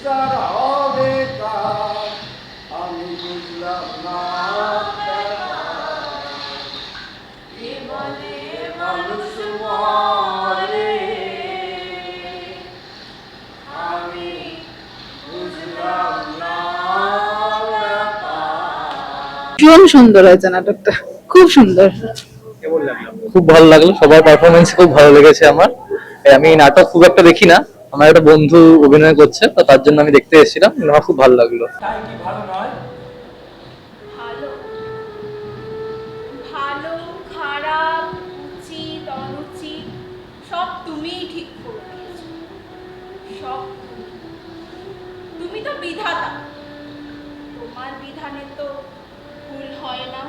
সংসার হবে কার, আমি বুঝলাম না জীবনে মানুষ মরে, আমি বুঝলাম না ভীষণ সুন্দর হয়েছে নাটকটা, খুব সুন্দর। খুব ভালো লাগলো, সবার পারফরমেন্স খুব ভালো লেগেছে আমার। আমি নাটক খুব একটা দেখি না, আমার একটা বন্ধু অভিনয় করছে তো তার জন্য আমি দেখতে এসেছিলাম, আমার খুব ভালো লাগলো। তাই কি ভালো নয়? ভালো, ভালো খারাপ উচিত অনুচিত সব তুমিই ঠিক করে দিয়েছো, সব তুমি তো বিধাতা, তোমার বিধানে তো ভুল হয় না।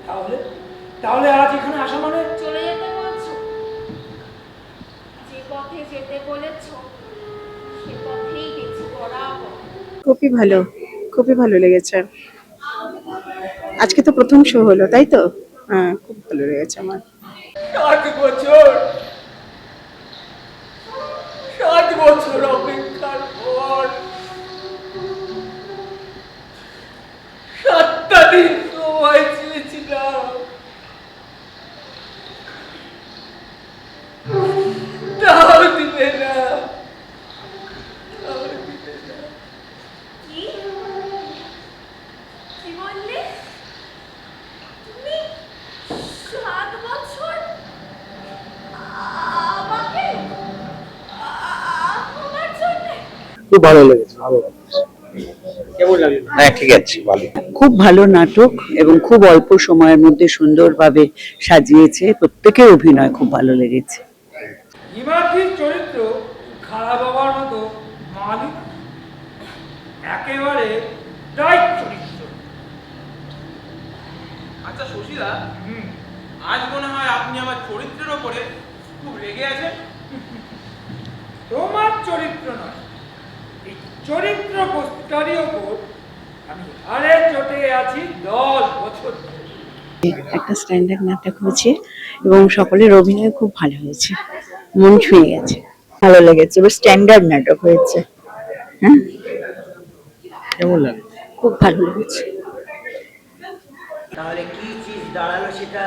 তাহলে তাহলে আজ এখানে আসা মানে? চলে যেতে বলছো, যে পথে যেতে বলেছো সে পথেই গেছি বরাবর। খুবই ভালো, খুবই ভালো লেগেছে। আজকে তো প্রথম শো হলো, তাই তো? হ্যাঁ, খুব ভালো লেগেছে আমার। 7 বছর, 7 বছর অপেক্ষার পর 7টা দিন সময় চেয়েছিলাম, তাও দিলে না, তাও দিলে না। কি কি বললে তুমি? 7 বছর আমাকে আমার জন্য? খুব ভালো লেগেছে, ভালো। হ্যাঁ ঠিক আছে, ভালো। খুব ভালো নাটক এবং খুব অল্প সময়ের মধ্যে সুন্দরভাবে সাজিয়েছে, প্রত্যেকের অভিনয় খুব ভালো লেগেছে। হিমাদ্রির চরিত্র খারাপ হওয়ার মতো মালিক একেবারে রাইট চরিত্র। আচ্ছা সুশীলা, আজ মনে হয় আপনি আমার চরিত্রের ওপরে খুব রেগে আছেন। তোমার চরিত্র নয়, এই চরিত্র বস্তুটারই ওপর আমি হারে চটে আছি 10 বছর ধরে। একটা স্ট্যান্ডার্ড নাটক হয়েছে এবং সকলের অভিনয় খুব ভালো হয়েছে, মন ছুঁয়ে গেছে, ভালো লেগেছে। এবার স্ট্যান্ডার্ড নাটক হয়েছে। হ্যাঁ, কেমন লাগলো? খুব ভালো লেগেছে। তাহলে কি চিজ দাঁড়ালো সেটা?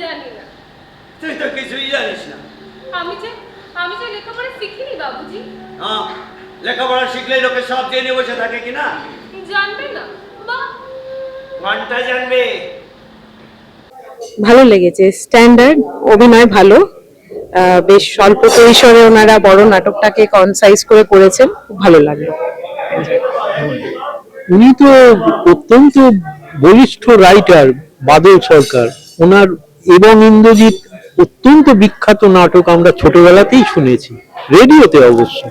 জানি না, তুই তো কিছুই জানিস না। আমি যে আমি যে লেখাপড়া শিখিনি বাবুজি। হ্যাঁ, লেখাপড়া শিখলেই লোকে সব জেনে বসে থাকে কিনা? জানবে না বা ঘন্টা জানবে। ভালো লেগেছে, স্ট্যান্ডার্ড, অভিনয় ভালো। বেশ স্বল্প পরিসরে ওনারা বড় নাটকটাকে কনসাইজ করে করেছেন, খুব ভালো লাগলো। উনি তো অত্যন্ত বলিষ্ঠ রাইটার, বাদল সরকার, ওনার এবং ইন্দ্রজিৎ অত্যন্ত বিখ্যাত নাটক আমরা ছোটবেলাতেই শুনেছি, রেডিওতে অবশ্য।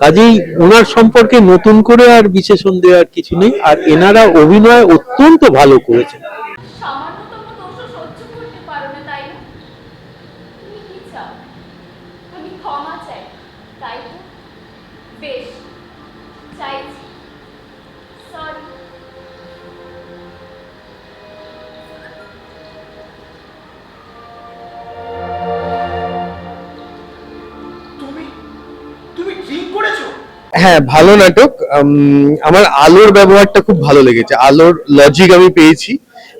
কাজেই ওনার সম্পর্কে নতুন করে আর বিশেষণ দেওয়ার কিছু নেই। আর এনারা অভিনয় অত্যন্ত ভালো করেছেন। সামান্যতম দোষ সহ্য করতে পারো না, তাই না? তুমি কি চাও? আমি ক্ষমা চাই, তাই তো? বেশ, চাইছি। সরি। তুমি তুমি ড্রিঙ্ক করেছো? হ্যাঁ, ভালো নাটক। আমার আলোর ব্যবহারটা খুব ভালো লেগেছে, আলোর লজিক আমি পেয়েছি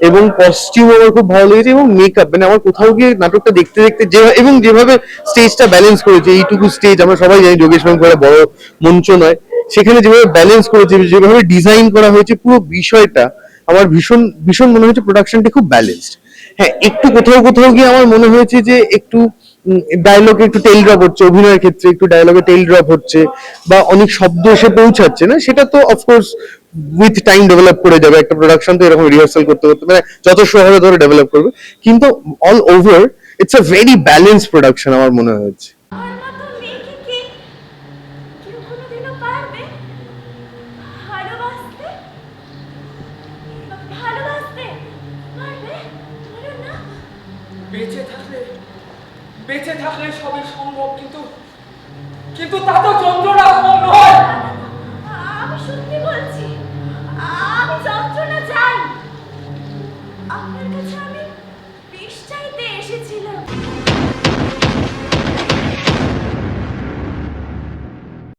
এবং কস্টিউম আমার খুব ভালো লেগেছে এবং মেকআপ, মানে আমার কোথাও গিয়ে নাটকটা দেখতে দেখতে যে এবং যেভাবে স্টেজটা ব্যালেন্স করেছে, এইটুকু স্টেজ আমরা সবাই জানি যোগেশ বাবু বড় মঞ্চ নয়, সেখানে যেভাবে ব্যালেন্স করেছে, যেভাবে ডিজাইন করা হয়েছে পুরো বিষয়টা, আমার ভীষণ ভীষণ মনে হয়েছে প্রোডাকশনটা খুব ব্যালেন্সড। হ্যাঁ, একটু কোথাও কোথাও গিয়ে আমার মনে হয়েছে যে একটু ডায়লগে একটু টেল ড্রপ হচ্ছে, অভিনয়ের ক্ষেত্রে একটু ডায়লগে টেল ড্রপ হচ্ছে বা অনেক শব্দ এসে পৌঁছাচ্ছে না, সেটা তো অফকোর্স উইথ টাইম ডেভেলপ করে যাবে। একটা প্রোডাকশন তো এরকম রিহার্সাল করতে করতে মানে যত শো হবে ধরে ডেভেলপ করবে, কিন্তু all over it's a very balance production আমার মনে হয়েছে। আমার মতো মেয়েকে কি কেউ কোনোদিনও পারবে ভালোবাসতে? ভালোবাসতে পারবে? বলো না। বেঁচে থাকলে সবই সম্ভব, কিন্তু কিন্তু তা তো যন্ত্রণা